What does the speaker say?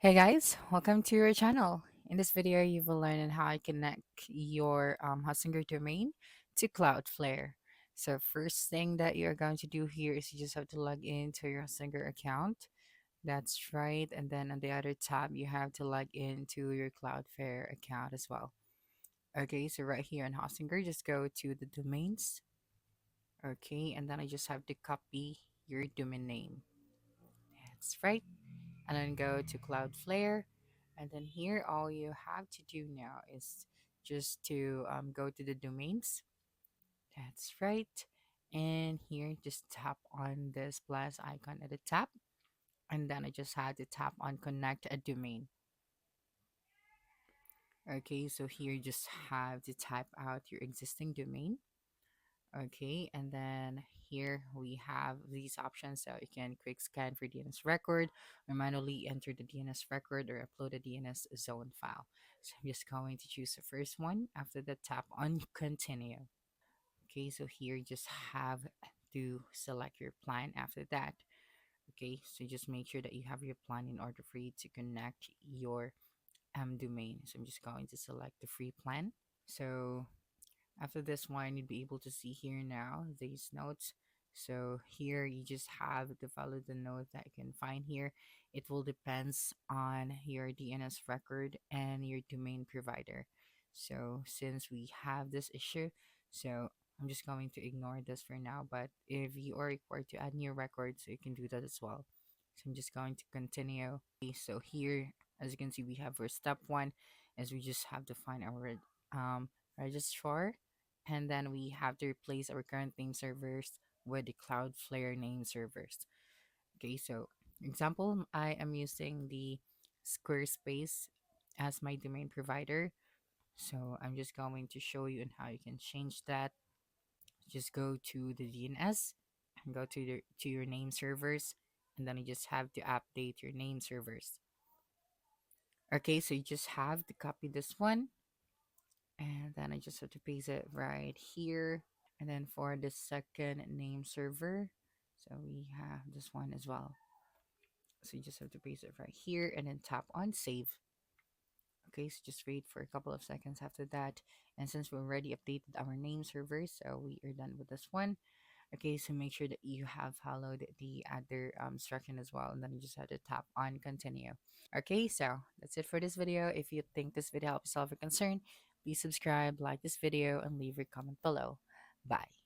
Hey guys, welcome to your channel. In this video, you will learn on how to connect your Hostinger domain to Cloudflare. So first thing that you're going to do here is you just have to log into your Hostinger account. That's right. And then on the other tab, you have to log into your Cloudflare account as well. Okay, so right here on Hostinger, just go to the domains. Okay, and then I just have to copy your domain name. That's right, and then go to Cloudflare. And then here, all you have to do now is just to go to the domains. That's right. And here, just tap on this plus icon at the top. And then I just had to tap on connect a domain. Okay, so here you just have to type out your existing domain. Okay, and then here we have these options. So you can quick scan for DNS record or manually enter the DNS record or upload a DNS zone file. So I'm just going to choose the first one. After that, tap on continue. Okay, so here you just have to select your plan after that. Okay, so just make sure that you have your plan in order for you to connect your domain. So I'm just going to select the free plan. So after this one, you'd be able to see here now these notes. So here you just have to follow the note that you can find here. It will depends on your DNS record and your domain provider. So since we have this issue, so I'm just going to ignore this for now. But if you are required to add new records, you can do that as well. So I'm just going to continue. Okay, so here, as you can see, we have our step one, as we just have to find our registrar, and then we have to replace our current name servers with the Cloudflare name servers. Okay, so example, I am using the Squarespace as my domain provider. So I'm just going to show you on how you can change that. Just go to the DNS and go to your name servers, and then you just have to update your name servers. Okay, so you just have to copy this one, and then I just have to paste it right here. And then for the second name server, so we have this one as well. So you just have to paste it right here and then tap on save. Okay, so just wait for a couple of seconds after that. And since we already updated our name server, so we are done with this one. Okay, so make sure that you have followed the other instruction as well, and then you just have to tap on continue. Okay, so that's it for this video. If you think this video helped solve your concern, please subscribe, like this video, and leave your comment below. Bye.